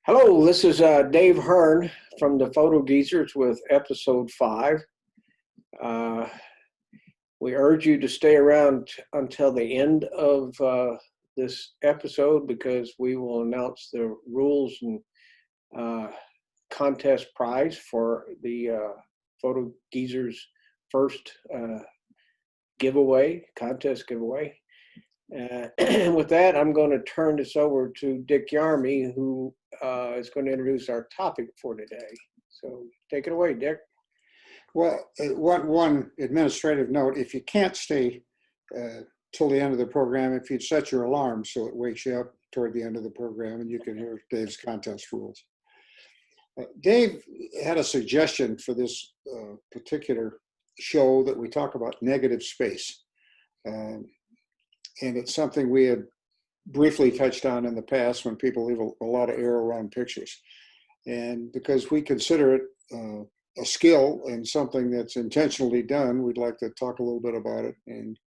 Hello, this is Dave Hearn from the Photo Geezers with episode 5. Uh, we urge you to stay around until the end of this episode because we will announce the rules and contest prize for the Photo Geezers first contest giveaway. And with that, I'm going to turn this over to Dick Yarmy, who is going to introduce our topic for today. So take it away, Dick. Well, one administrative note, if you can't stay till the end of the program, if you'd set your alarm so it wakes you up toward the end of the program and you can hear Dave's contest rules. Dave had a suggestion for this particular show that we talk about negative space. And it's something we had briefly touched on in the past when people leave a lot of air around pictures. And because we consider it a skill and something that's intentionally done, we'd like to talk a little bit about it and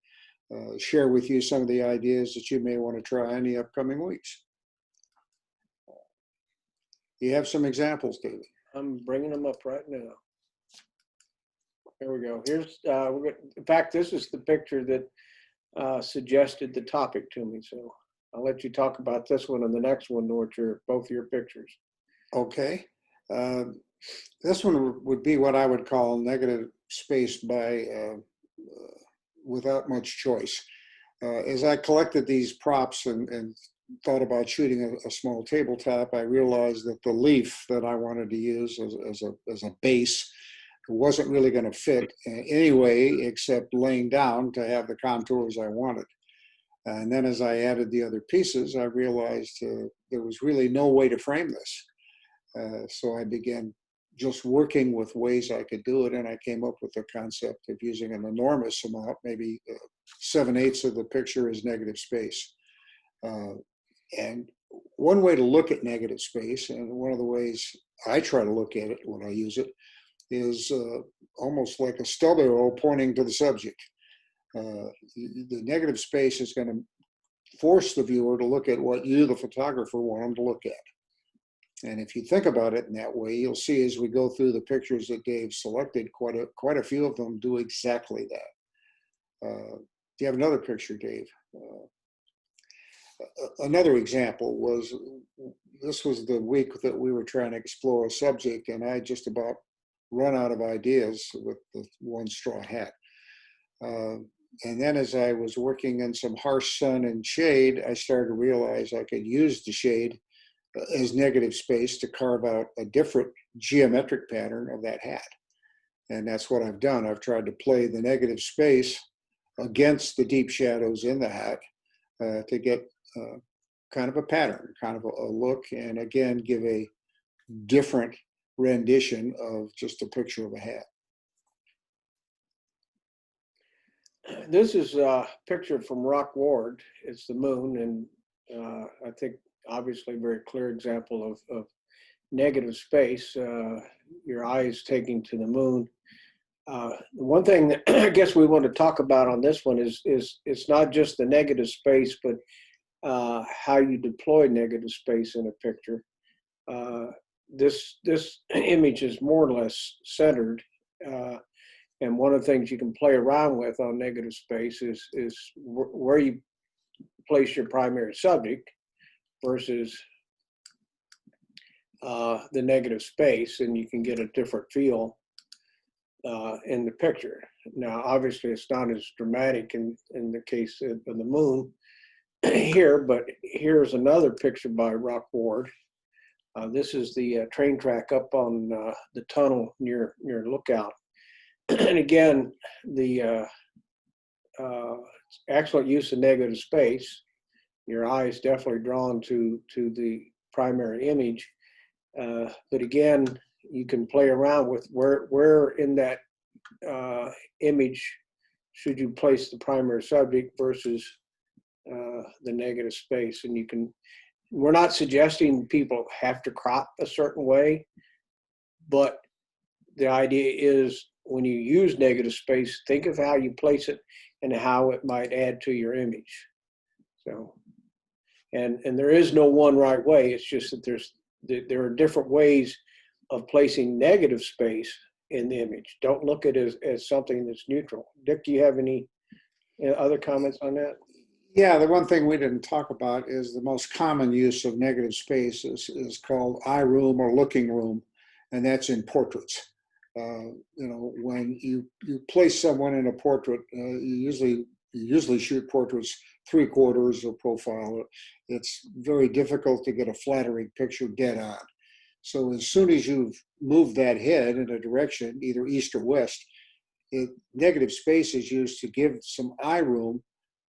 share with you some of the ideas that you may want to try in the upcoming weeks. You have some examples, David? I'm bringing them up right now. There we go. Here's, in fact, this is the picture that suggested the topic to me. So I'll let you talk about this one and the next one, which are both your pictures. Okay. This one would be what I would call negative space by without much choice. As I collected these props and thought about shooting a small tabletop, I realized that the leaf that I wanted to use as a base wasn't really going to fit anyway, except laying down to have the contours I wanted. And then as I added the other pieces, I realized there was really no way to frame this. So I began just working with ways I could do it, and I came up with the concept of using an enormous amount, maybe 7/8 of the picture is negative space. And one way to look at negative space, and one of the ways I try to look at it when I use it, is almost like a stub arrow pointing to the subject. The negative space is going to force the viewer to look at what you, the photographer, want them to look at. And if you think about it in that way, you'll see as we go through the pictures that Dave selected, quite a few of them do exactly that. Do you have another picture, Dave? Another example was, this was the week that we were trying to explore a subject, and I just about run out of ideas with the one straw hat. And then as I was working in some harsh sun and shade, I started to realize I could use the shade as negative space to carve out a different geometric pattern of that hat. And that's what I've done. I've tried to play the negative space against the deep shadows in the hat to get kind of a pattern, kind of a look, and again, give a different rendition of just a picture of a hat. This is a picture from Marion Ward. It's the moon, and I think obviously a very clear example of negative space. Your eye is taking to the moon. The one thing that I guess we want to talk about on this one is it's not just the negative space, but how you deploy negative space in a picture. This image is more or less centered, and one of the things you can play around with on negative space is where you place your primary subject versus the negative space, and you can get a different feel in the picture. Now, obviously, it's not as dramatic in the case of the moon here, but here's another picture by Marion Ward. This is the train track up on the tunnel near Lookout. And again, the excellent use of negative space. Your eye is definitely drawn to the primary image. But again, you can play around with where in that image should you place the primary subject versus the negative space. And you can, we're not suggesting people have to crop a certain way, but the idea is when you use negative space, think of how you place it and how it might add to your image. So, and there is no one right way. It's just that there's there are different ways of placing negative space in the image. Don't look at it as something that's neutral. Dick, do you have any other comments on that? Yeah, the one thing we didn't talk about is the most common use of negative space is called eye room or looking room, and that's in portraits. When you place someone in a portrait, you usually shoot portraits 3/4 or profile. It's very difficult to get a flattering picture dead on. So as soon as you've moved that head in a direction, either east or west, negative space is used to give some eye room,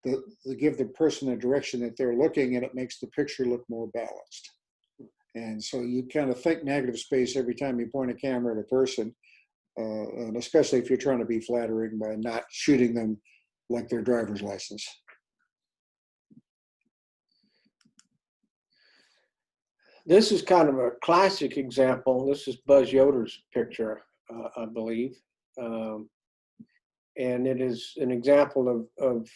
to give the person the direction that they're looking, and it makes the picture look more balanced. And so you kind of think negative space every time you point a camera at a person, and especially if you're trying to be flattering by not shooting them like their driver's license. This is kind of a classic example. This is Buzz Yoder's picture, I believe. And it is an example of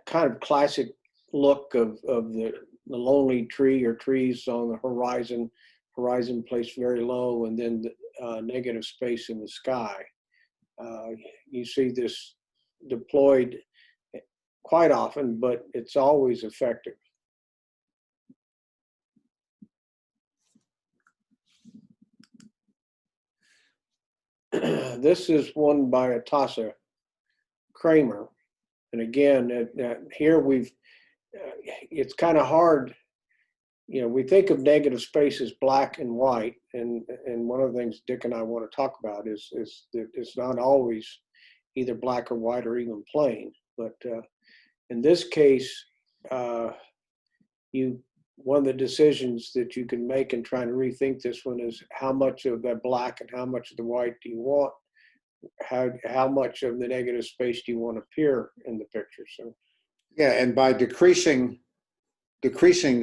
kind of classic look of the lonely tree or trees on the horizon placed very low, and then the negative space in the sky. You see this deployed quite often, but it's always effective. This is one by Atasa Kramer. And again, here it's kind of hard. We think of negative space as black and white. And one of the things Dick and I want to talk about is that it's not always either black or white or even plain. But in this case, one of the decisions that you can make in trying to rethink this one is how much of that black and how much of the white do you want? How much of the negative space do you want to appear in the picture? So, yeah, and by decreasing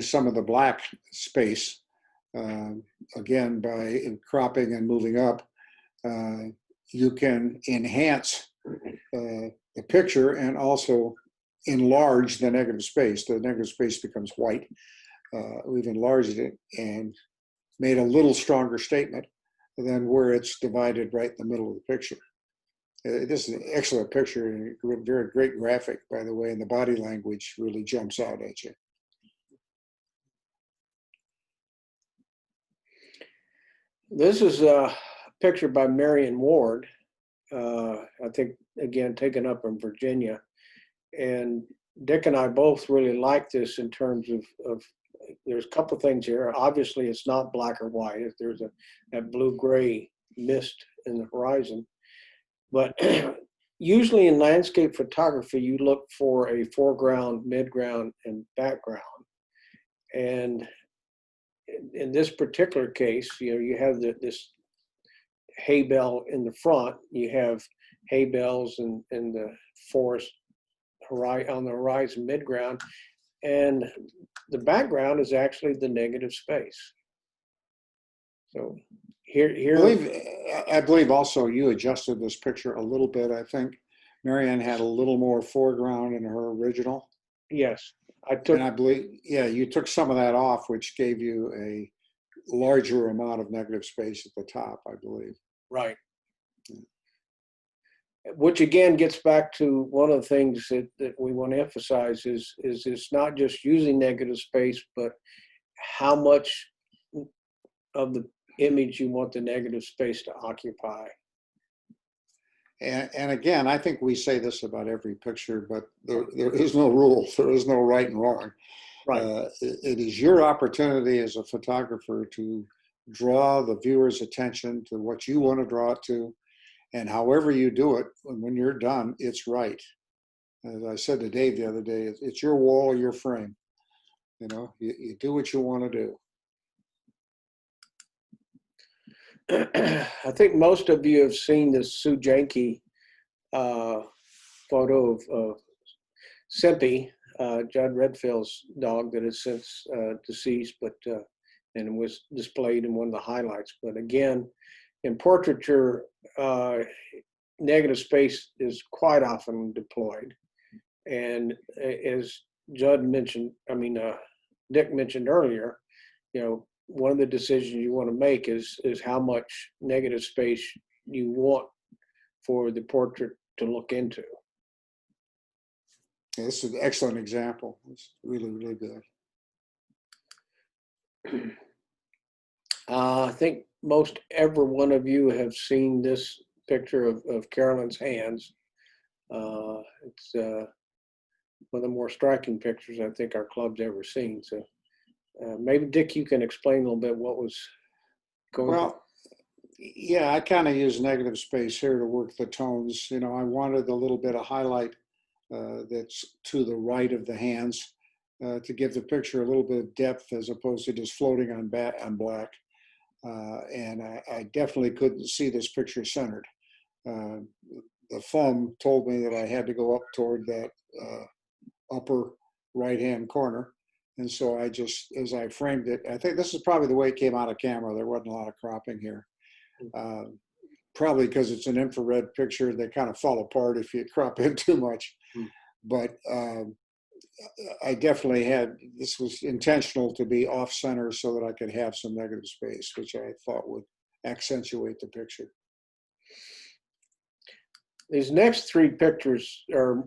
some of the black space, again, by cropping and moving up, you can enhance the picture and also enlarge the negative space. The negative space becomes white. We've enlarged it and made a little stronger statement than where it's divided right in the middle of the picture. This is an excellent picture, very great graphic, by the way, and the body language really jumps out at you. This is a picture by Marion Ward, I think, again, taken up in Virginia. And Dick and I both really like this in terms of there's a couple of things here. Obviously, it's not black or white. There's that blue-gray mist in the horizon. But usually in landscape photography, you look for a foreground, midground, and background. And in this particular case, you have this hay bale in the front. You have hay bales in the forest on the horizon midground, and the background is actually the negative space. So here I believe also you adjusted this picture a little bit. I think Marion had a little more foreground in her original. Yes, and I believe, yeah, you took some of that off, which gave you a larger amount of negative space at the top, I believe. Right. Which again gets back to one of the things that we want to emphasize is it's not just using negative space, but how much of the image you want the negative space to occupy. And again, I think we say this about every picture, but there is no rule. There is no right and wrong. Right. It is your opportunity as a photographer to draw the viewer's attention to what you want to draw it to. And however you do it, when you're done, it's right. As I said to Dave the other day, it's your wall or your frame. You do what you want to do. I think most of you have seen this Sue Janke photo of Simpy, Judd Redfield's dog that is since deceased, but and was displayed in one of the highlights. But again, in portraiture, negative space is quite often deployed. And as Dick mentioned earlier, one of the decisions you want to make is how much negative space you want for the portrait to look into. Yeah, this is an excellent example. It's really, really good. I think most every one of you have seen this picture of Carolyn's hands. It's one of the more striking pictures I think our club's ever seen. So maybe Dick, you can explain a little bit what was going on. Well, yeah, I kind of use negative space here to work the tones. I wanted a little bit of highlight that's to the right of the hands to give the picture a little bit of depth as opposed to just floating on black. And I definitely couldn't see this picture centered. The thumb told me that I had to go up toward that upper right-hand corner. And so I just, as I framed it, I think this is probably the way it came out of camera. There wasn't a lot of cropping here. Probably because it's an infrared picture, they kind of fall apart if you crop in too much. But I definitely this was intentional to be off center so that I could have some negative space, which I thought would accentuate the picture. These next three pictures are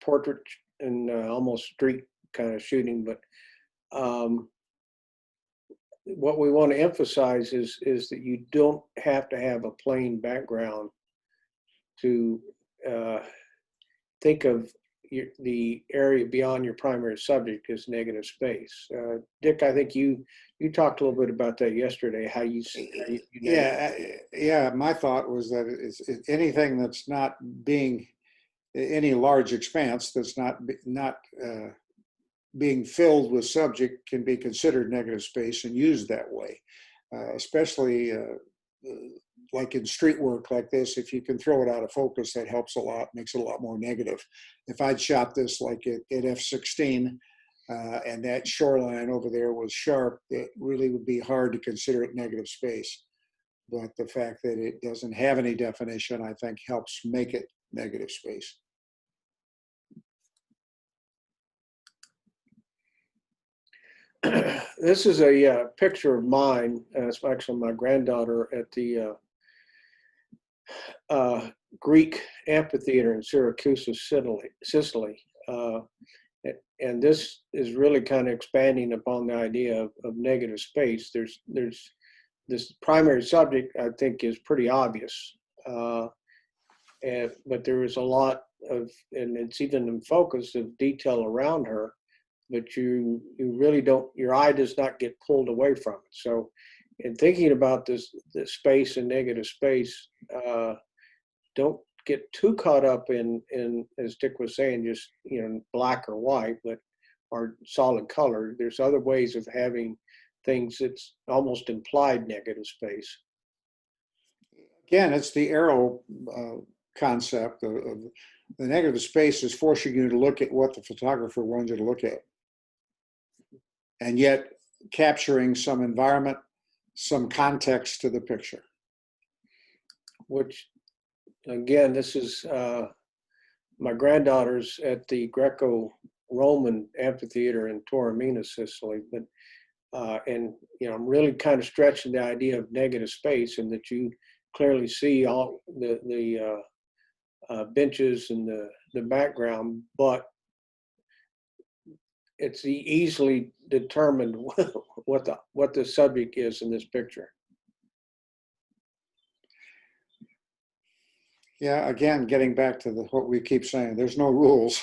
portrait and almost street kind of shooting, but what we want to emphasize is that you don't have to have a plain background to think of the area beyond your primary subject as negative space. Dick, I think you talked a little bit about that yesterday. How you yeah. My thought was that it's anything that's not being any large expanse that's not being filled with subject can be considered negative space and used that way, especially like in street work like this. If you can throw it out of focus, that helps a lot, makes it a lot more negative. If I'd shot this like at f/16 and that shoreline over there was sharp, it really would be hard to consider it negative space. But the fact that it doesn't have any definition, I think, helps make it negative space. This is a picture of mine. It's actually my granddaughter at the Greek amphitheater in Syracuse, Sicily. And this is really kind of expanding upon the idea of negative space. There's this primary subject, I think, is pretty obvious. But there is a lot of, and it's even in focus, of detail around her, but you really don't, your eye does not get pulled away from it. So in thinking about this space and negative space, don't get too caught up in, as Dick was saying, just black or white, but or solid color. There's other ways of having things that's almost implied negative space. Again, it's the arrow concept of the negative space is forcing you to look at what the photographer wants you to look at, and yet capturing some environment, some context to the picture. Which, again, this is my granddaughter's at the Greco-Roman amphitheater in Taormina, Sicily. But and I'm really kind of stretching the idea of negative space, and that you clearly see all the benches and the background, but it's easily determined what the subject is in this picture. Yeah, again, getting back to what we keep saying, there's no rules.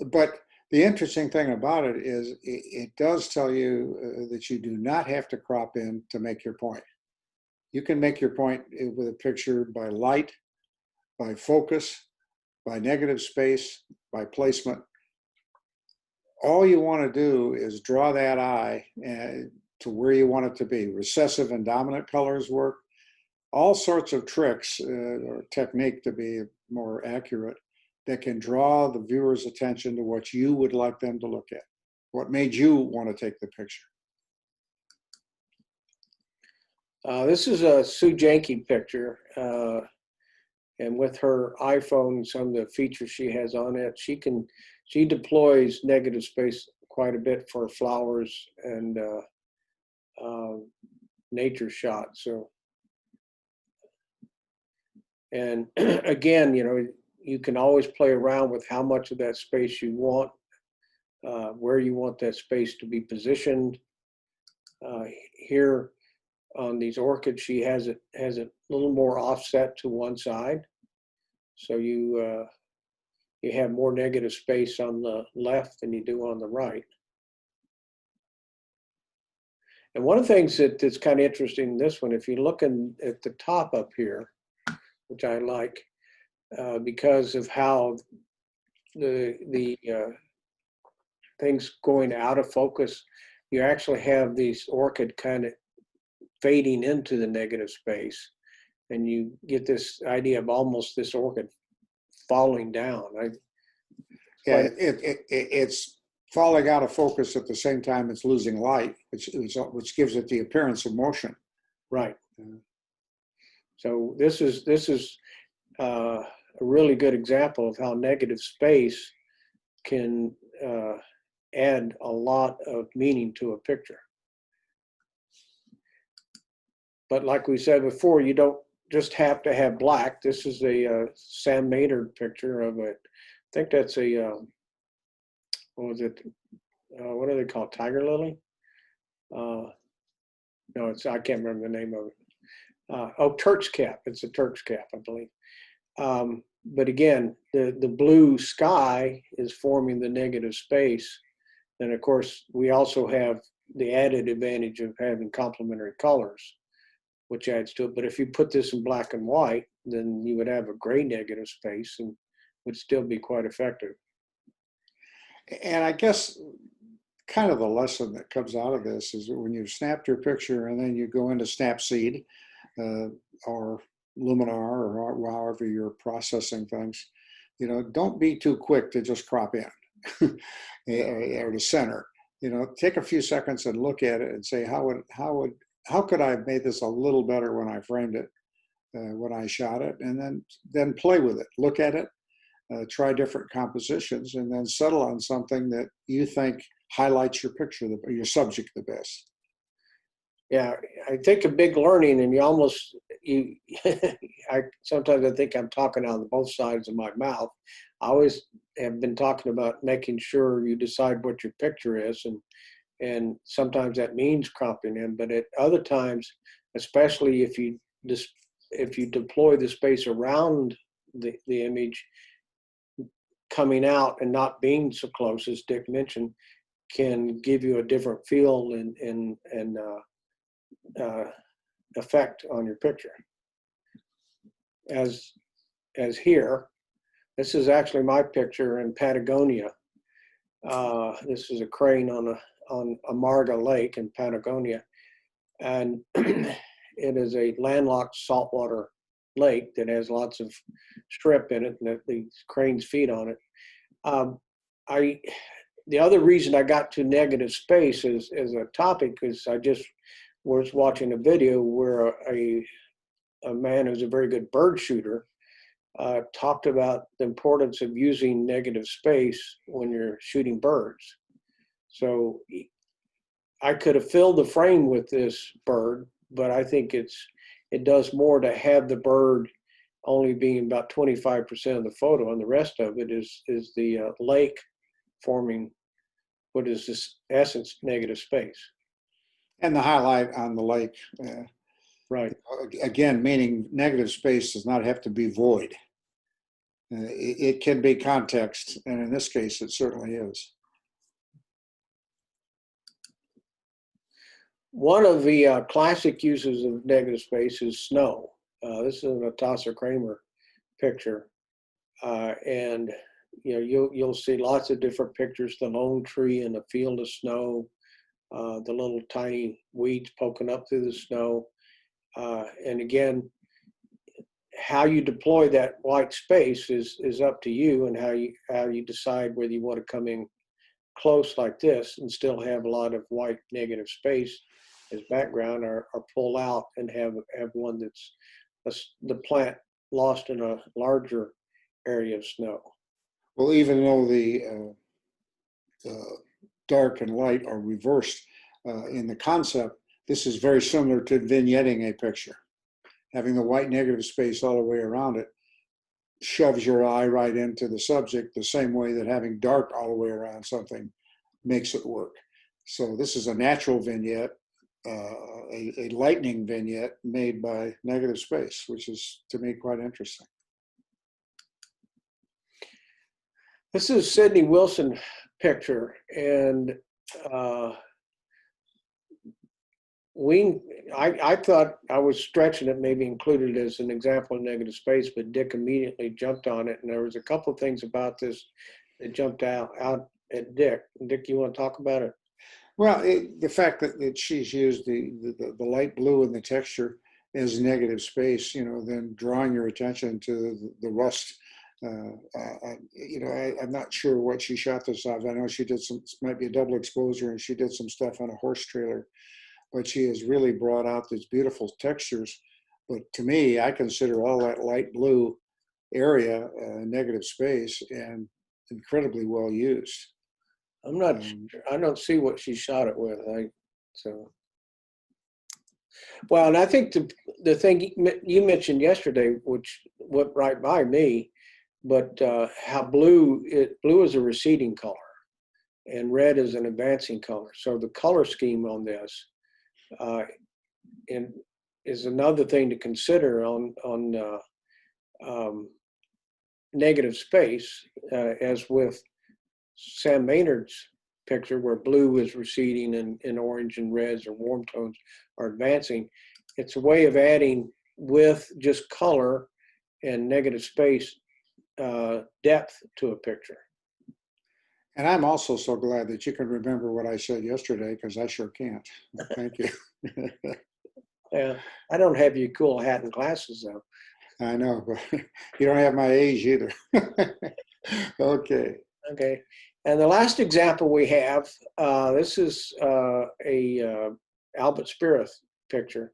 But the interesting thing about it is it does tell you that you do not have to crop in to make your point. You can make your point with a picture by light, by focus, by negative space, by placement. All you want to do is draw that eye to where you want it to be. Recessive and dominant colors work. All sorts of tricks or technique, to be more accurate, that can draw the viewer's attention to what you would like them to look at, what made you want to take the picture. This is a Sue Janke picture, and with her iPhone, some of the features she has on it, she deploys negative space quite a bit for flowers and nature shots. So, and again, you can always play around with how much of that space you want, where you want that space to be positioned. Here on these orchids, she has it a little more offset to one side, so you have more negative space on the left than you do on the right. And one of the things that's kind of interesting in this one, if you're looking at the top up here, which I like, because of how the things going out of focus, you actually have these orchid kind of fading into the negative space, and you get this idea of almost this orchid falling down. It's falling out of focus at the same time it's losing light, which gives it the appearance of motion. Right. So this is a really good example of how negative space can add a lot of meaning to a picture. But like we said before, you don't just have to have black. This is a Sam Maynard picture of it. I think that's a, what was it? What do they call it? Tiger lily? No, I can't remember the name of it. Oh, Turk's cap. It's a Turk's cap, I believe. But again, the blue sky is forming the negative space. And of course, we also have the added advantage of having complementary colors, which adds to it. But if you put this in black and white, then you would have a gray negative space and would still be quite effective. And I guess kind of the lesson that comes out of this is that when you've snapped your picture and then you go into Snapseed or Luminar or however you're processing things, don't be too quick to just crop in or to center. Take a few seconds and look at it and say, how could I have made this a little better when I framed it, when I shot it, and then play with it, look at it, try different compositions, and then settle on something that you think highlights your picture, your subject the best. Yeah, I think a big learning, and sometimes I think I'm talking out of both sides of my mouth. I always have been talking about making sure you decide what your picture is, and sometimes that means cropping in, but at other times, especially if you deploy the space around the image, coming out and not being so close, as Dick mentioned, can give you a different feel and effect on your picture. As here, this is actually my picture in Patagonia. This is a crane on Amarga Lake in Patagonia, and it is a landlocked saltwater lake that has lots of strip in it, and these cranes feed on it. The other reason I got to negative space as a topic is I just was watching a video where a man who's a very good bird shooter talked about the importance of using negative space when you're shooting birds. So I could have filled the frame with this bird, but I think it does more to have the bird only being about 25% of the photo, and the rest of it is the lake forming what is this essence negative space. And the highlight on the lake. Right. Again, meaning negative space does not have to be void. It can be context, and in this case, it certainly is. One of the classic uses of negative space is snow. This is a Natasha Kramer picture, and you'll see lots of different pictures: the lone tree in a field of snow, the little tiny weeds poking up through the snow, and again, how you deploy that white space is up to you, and how you decide whether you want to come in close like this and still have a lot of white negative space as background, or pull out and have one that's the plant lost in a larger area of snow. Well, even though the dark and light are reversed in the concept. This is very similar to vignetting a picture. Having the white negative space all the way around it shoves your eye right into the subject, the same way that having dark all the way around something makes it work. So this is a natural vignette, a lightning vignette made by negative space, which is, to me, quite interesting. This is Sidney Wilson picture, and I thought I was stretching it, maybe included as an example of negative space, but Dick immediately jumped on it, and there was a couple of things about this that jumped out at Dick. Dick, you want to talk about it? Well, the fact that she's used the light blue in the texture as negative space, then drawing your attention to the rust. I'm not sure what she shot this off. I know she did might be a double exposure, and she did some stuff on a horse trailer, but she has really brought out these beautiful textures. But to me, I consider all that light blue area negative space and incredibly well used. I'm not sure. I don't see what she shot it with. Well, and I think the thing you mentioned yesterday, which went right by me, but how blue is a receding color, and red is an advancing color. So the color scheme on this and is another thing to consider on negative space, as with Sam Maynard's picture, where blue is receding and orange and reds or warm tones are advancing. It's a way of adding, with just color and negative space, depth to a picture. And I'm also so glad that you can remember what I said yesterday, because I sure can't. Thank you. Yeah, I don't have your cool hat and glasses though. I know, but you don't have my age either. Okay. Okay. And the last example we have, this is a Albert Spirith picture,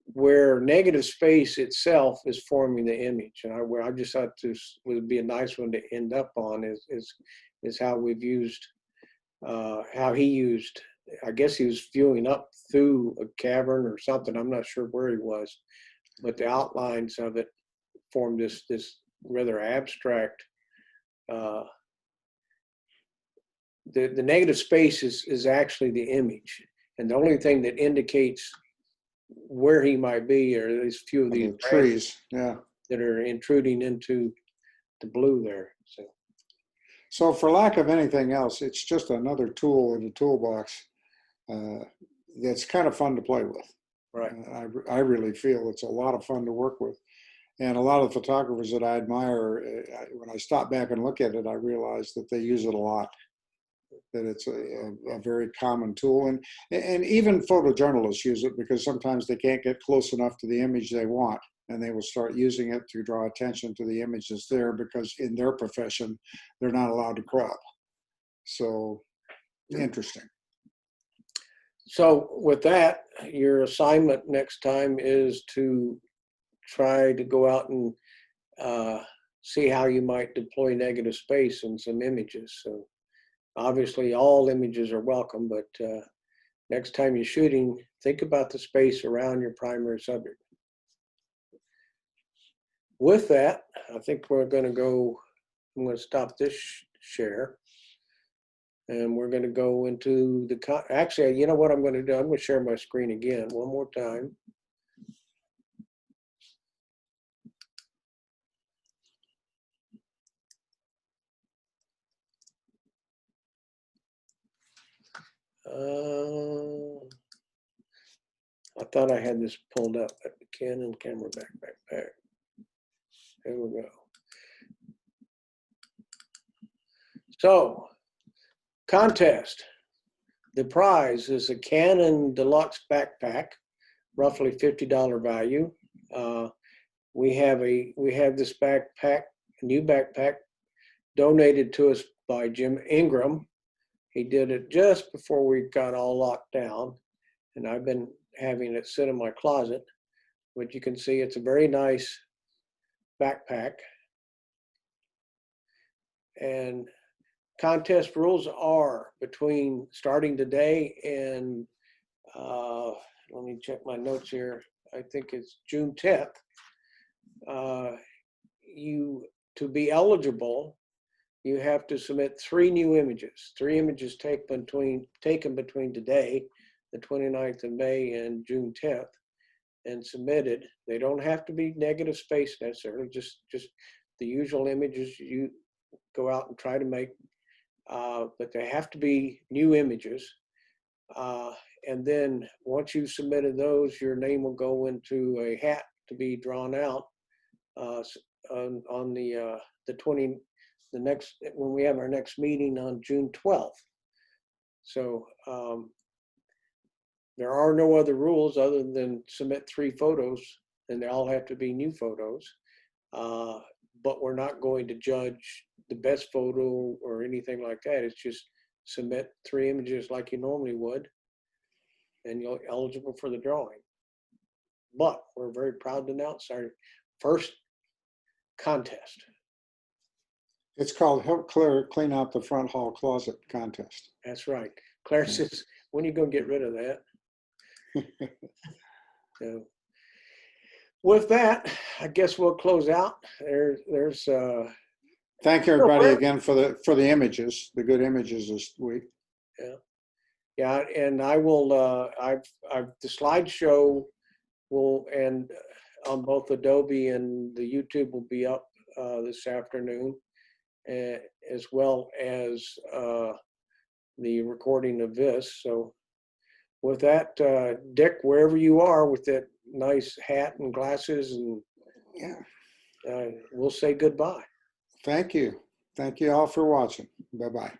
where negative space itself is forming the image. And I just thought this would be a nice one to end up on, is how we've used, how he used, I guess he was viewing up through a cavern or something. I'm not sure where he was, but the outlines of it formed this rather abstract. The negative space is actually the image, and the only thing that indicates where he might be are these few of these trees, yeah, that are intruding into the blue there. So for lack of anything else, it's just another tool in the toolbox that's kind of fun to play with. Right. I really feel it's a lot of fun to work with. And a lot of photographers that I admire, when I stop back and look at it, I realize that they use it a lot, that it's a very common tool. And even photojournalists use it, because sometimes they can't get close enough to the image they want, and they will start using it to draw attention to the image that's there, because in their profession, they're not allowed to crop. So interesting. So with that, your assignment next time is to try to go out and see how you might deploy negative space in some images. So obviously all images are welcome, but next time you're shooting, think about the space around your primary subject. With that, I think I'm going to stop this share. And we're going to go into actually, you know what I'm going to do? I'm going to share my screen again one more time. I thought I had this pulled up, but the Canon camera back. There we go. So, contest. The prize is a Canon Deluxe backpack, roughly $50 value. We have this backpack, a new backpack, donated to us by Jim Ingram. He did it just before we got all locked down, and I've been having it sit in my closet. But you can see it's a very nice backpack. And contest rules are between starting today and, let me check my notes here. I think it's June 10th. To be eligible, you have to submit 3 new images. 3 images taken between today, the 29th of May, and June 10th, and submitted. They don't have to be negative space necessarily, just the usual images you go out and try to make, but they have to be new images. And then once you've submitted those, your name will go into a hat to be drawn out on when we have our next meeting on June 12th. So there are no other rules other than submit 3 photos, and they all have to be new photos. But we're not going to judge the best photo or anything like that. It's just submit 3 images like you normally would, and you're eligible for the drawing. But we're very proud to announce our first contest. It's called Help Claire Clean Out the Front Hall Closet Contest. That's right. Claire says, when are you going to get rid of that? So with that, I guess we'll close out. There's Thank you, everybody, again for the images, the good images this week. Yeah, and I will. The slideshow will, and on both Adobe and the YouTube will be up this afternoon, as well as the recording of this. So with that, Dick, wherever you are with that nice hat and glasses, and we'll say goodbye. Thank you. Thank you all for watching. Bye-bye.